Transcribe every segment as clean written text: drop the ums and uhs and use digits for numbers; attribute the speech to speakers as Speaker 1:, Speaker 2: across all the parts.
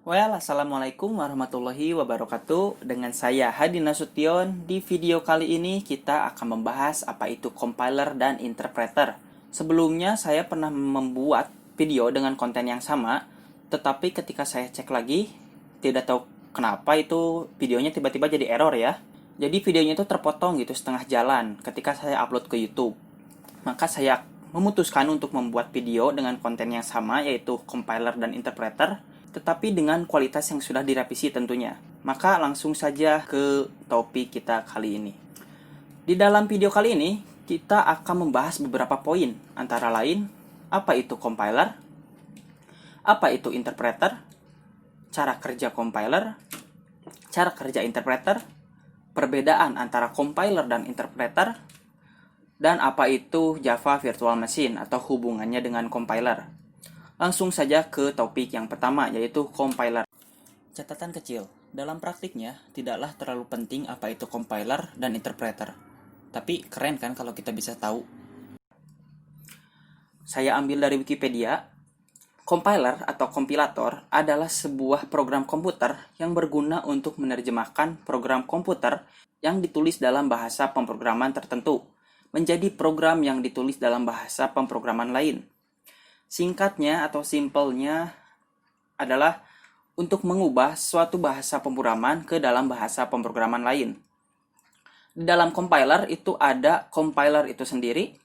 Speaker 1: Assalamualaikum warahmatullahi wabarakatuh. Dengan saya Hadi Nasution. Di video kali ini kita akan membahas apa itu compiler dan interpreter. Sebelumnya saya pernah membuat video dengan konten yang sama, tetapi ketika saya cek lagi, tidak tahu kenapa itu videonya tiba-tiba jadi error ya. Jadi videonya itu terpotong gitu setengah jalan ketika saya upload ke YouTube. Maka saya memutuskan untuk membuat video dengan konten yang sama, yaitu compiler dan interpreter, tetapi dengan kualitas yang sudah direvisi tentunya. Maka langsung saja ke topik kita kali ini. Di dalam video kali ini, kita akan membahas beberapa poin, antara lain, apa itu compiler, apa itu interpreter, cara kerja compiler, cara kerja interpreter, perbedaan antara compiler dan interpreter, dan apa itu Java Virtual Machine atau hubungannya dengan compiler. Langsung saja ke topik yang pertama, yaitu compiler. Catatan kecil, dalam praktiknya tidaklah terlalu penting apa itu compiler dan interpreter. Tapi keren kan kalau kita bisa tahu. Saya ambil dari Wikipedia. Compiler atau kompilator adalah sebuah program komputer yang berguna untuk menerjemahkan program komputer yang ditulis dalam bahasa pemrograman tertentu menjadi program yang ditulis dalam bahasa pemrograman lain. Singkatnya atau simpelnya adalah untuk mengubah suatu bahasa pemrograman ke dalam bahasa pemrograman lain. Di dalam compiler itu ada compiler itu sendiri,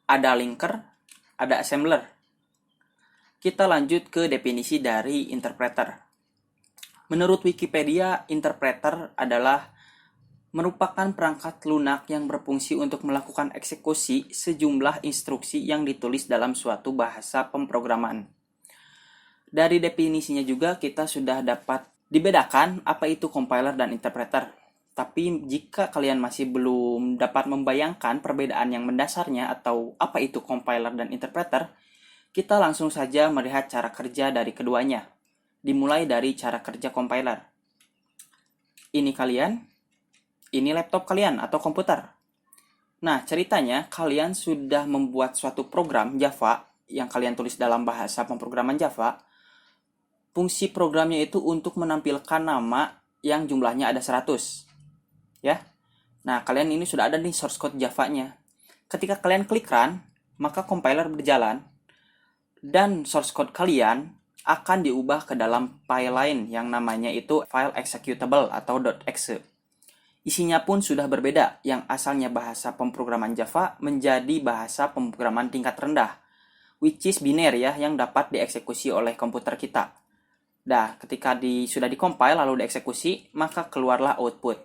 Speaker 1: ada linker, ada assembler. Kita lanjut ke definisi dari interpreter. Menurut Wikipedia, interpreter adalah merupakan perangkat lunak yang berfungsi untuk melakukan eksekusi sejumlah instruksi yang ditulis dalam suatu bahasa pemrograman. Dari definisinya juga kita sudah dapat dibedakan apa itu compiler dan interpreter. Tapi jika kalian masih belum dapat membayangkan perbedaan yang mendasarnya atau apa itu compiler dan interpreter, kita langsung saja melihat cara kerja dari keduanya. Dimulai dari cara kerja compiler. Ini kalian, ini laptop kalian atau komputer. Nah, ceritanya kalian sudah membuat suatu program Java yang kalian tulis dalam bahasa pemrograman Java. Fungsi programnya itu untuk menampilkan nama yang jumlahnya ada 100. Ya. Nah, kalian ini sudah ada nih source code Java-nya. Ketika kalian klik run, maka compiler berjalan dan source code kalian akan diubah ke dalam file lain yang namanya itu file executable atau .exe. Isinya pun sudah berbeda, yang asalnya bahasa pemrograman Java menjadi bahasa pemrograman tingkat rendah, which is binary ya, yang dapat dieksekusi oleh komputer kita. Nah, ketika sudah dikompil lalu dieksekusi, maka keluarlah output,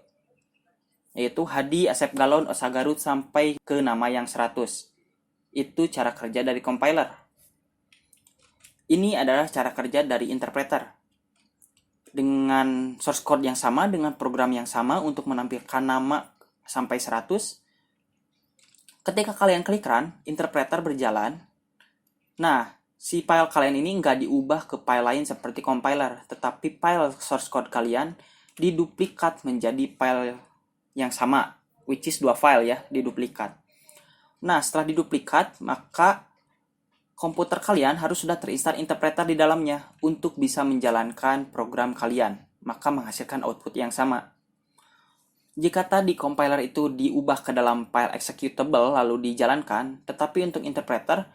Speaker 1: yaitu Hadi Asep Galon Osagarut sampai ke nama yang 100. Itu cara kerja dari compiler. Ini adalah cara kerja dari interpreter. Dengan source code yang sama, dengan program yang sama untuk menampilkan nama sampai 100. Ketika kalian klik run, interpreter berjalan. Nah, si file kalian ini nggak diubah ke file lain seperti compiler, tetapi file source code kalian diduplikat menjadi file yang sama, which is 2 file ya, diduplikat. Nah, setelah diduplikat, maka komputer kalian harus sudah terinstall interpreter di dalamnya untuk bisa menjalankan program kalian, maka menghasilkan output yang sama. Jika tadi compiler itu diubah ke dalam file executable lalu dijalankan, tetapi untuk interpreter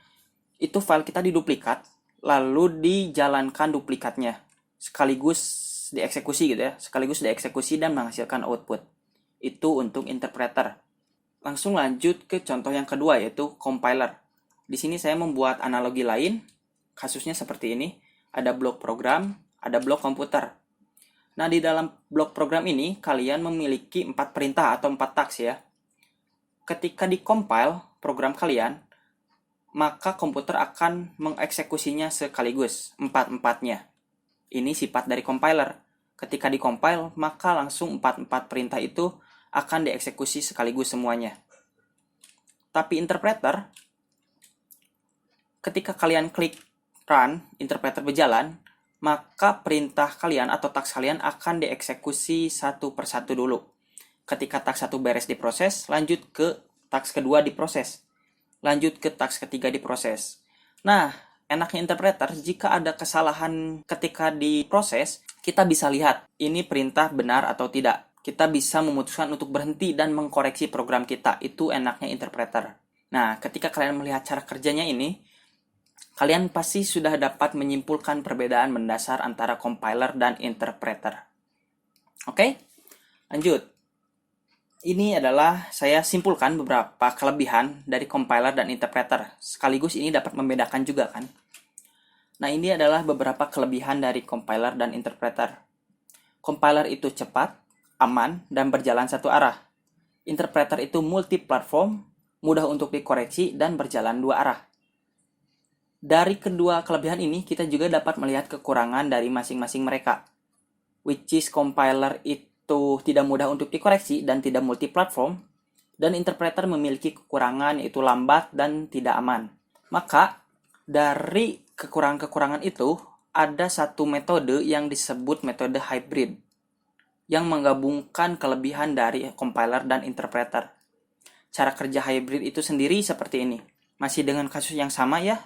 Speaker 1: itu file kita diduplikat lalu dijalankan duplikatnya sekaligus dieksekusi gitu ya, sekaligus dieksekusi dan menghasilkan output. Itu untuk interpreter. Langsung lanjut ke contoh yang kedua, yaitu compiler. Di sini saya membuat analogi lain, kasusnya seperti ini. Ada blok program, ada blok komputer. Nah, di dalam blok program ini, kalian memiliki 4 perintah atau 4 taks ya. Ketika dikompil program kalian, maka komputer akan mengeksekusinya sekaligus, 4-4-nya. Ini sifat dari compiler. Ketika dikompil, maka langsung 4-4 perintah itu akan dieksekusi sekaligus semuanya. Tapi interpreter, ketika kalian klik run, interpreter berjalan, maka perintah kalian atau taks kalian akan dieksekusi satu persatu dulu. Ketika taks 1 beres diproses, lanjut ke taks kedua diproses. Lanjut ke taks ketiga diproses. Nah, enaknya interpreter, jika ada kesalahan ketika diproses, kita bisa lihat ini perintah benar atau tidak. Kita bisa memutuskan untuk berhenti dan mengkoreksi program kita. Itu enaknya interpreter. Nah, ketika kalian melihat cara kerjanya ini, kalian pasti sudah dapat menyimpulkan perbedaan mendasar antara compiler dan interpreter. Oke, lanjut. Ini adalah saya simpulkan beberapa kelebihan dari compiler dan interpreter. Sekaligus ini dapat membedakan juga kan. Nah, ini adalah beberapa kelebihan dari compiler dan interpreter. Compiler itu cepat, aman, dan berjalan satu arah. Interpreter itu multi-platform, mudah untuk dikoreksi, dan berjalan dua arah. Dari kedua kelebihan ini, kita juga dapat melihat kekurangan dari masing-masing mereka. Which is compiler itu tidak mudah untuk dikoreksi dan tidak multi-platform, dan interpreter memiliki kekurangan yaitu lambat dan tidak aman. Maka, dari kekurangan-kekurangan itu, ada satu metode yang disebut metode hybrid, yang menggabungkan kelebihan dari compiler dan interpreter. Cara kerja hybrid itu sendiri seperti ini. Masih dengan kasus yang sama ya,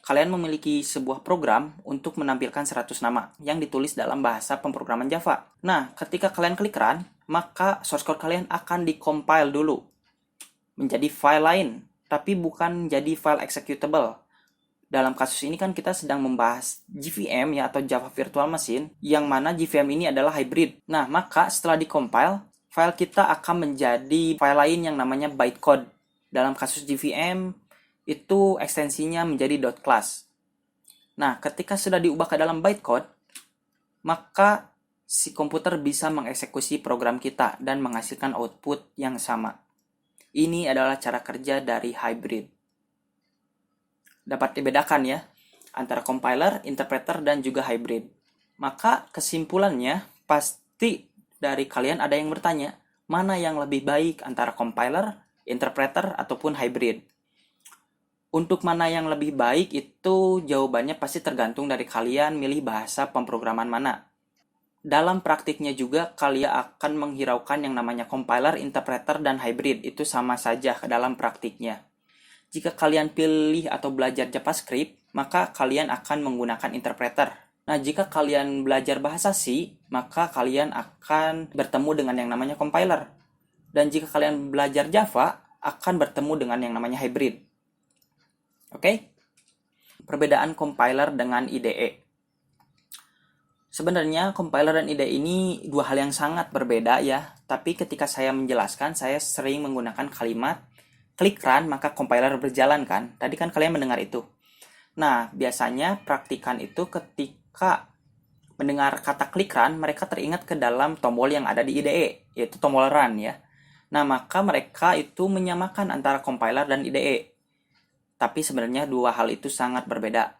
Speaker 1: kalian memiliki sebuah program untuk menampilkan 100 nama yang ditulis dalam bahasa pemrograman Java. Nah, ketika kalian klik run, maka source code kalian akan dikompil dulu menjadi file lain, tapi bukan jadi file executable. Dalam kasus ini kan kita sedang membahas JVM ya, atau Java Virtual Machine, yang mana JVM ini adalah hybrid. Nah, maka setelah dikompil, file kita akan menjadi file lain yang namanya bytecode. Dalam kasus JVM, itu ekstensinya menjadi .class. Nah, ketika sudah diubah ke dalam bytecode, maka si komputer bisa mengeksekusi program kita dan menghasilkan output yang sama. Ini adalah cara kerja dari hybrid. Dapat dibedakan ya, antara compiler, interpreter, dan juga hybrid. Maka kesimpulannya, pasti dari kalian ada yang bertanya, mana yang lebih baik antara compiler, interpreter, ataupun hybrid? Untuk mana yang lebih baik itu jawabannya pasti tergantung dari kalian milih bahasa pemrograman mana. Dalam praktiknya juga kalian akan menghiraukan yang namanya compiler, interpreter, dan hybrid. Itu sama saja dalam praktiknya. Jika kalian pilih atau belajar JavaScript, maka kalian akan menggunakan interpreter. Nah, jika kalian belajar bahasa C, maka kalian akan bertemu dengan yang namanya compiler. Dan jika kalian belajar Java, akan bertemu dengan yang namanya hybrid. Oke? Perbedaan compiler dengan IDE. Sebenarnya compiler dan IDE ini dua hal yang sangat berbeda ya. Tapi ketika saya menjelaskan, saya sering menggunakan kalimat klik run maka compiler berjalan kan. Tadi kan kalian mendengar itu. Nah, biasanya praktikan itu ketika mendengar kata klik run, mereka teringat ke dalam tombol yang ada di IDE, yaitu tombol run ya. Nah, maka mereka itu menyamakan antara compiler dan IDE. Tapi sebenarnya dua hal itu sangat berbeda.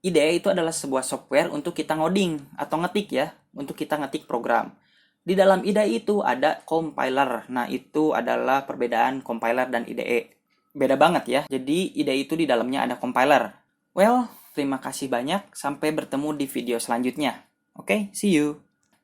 Speaker 1: IDE itu adalah sebuah software untuk kita ngoding atau ngetik ya, untuk kita ngetik program. Di dalam IDE itu ada compiler. Nah, itu adalah perbedaan compiler dan IDE. Beda banget ya. Jadi IDE itu di dalamnya ada compiler. Well, terima kasih banyak. Sampai bertemu di video selanjutnya. Oke, see you.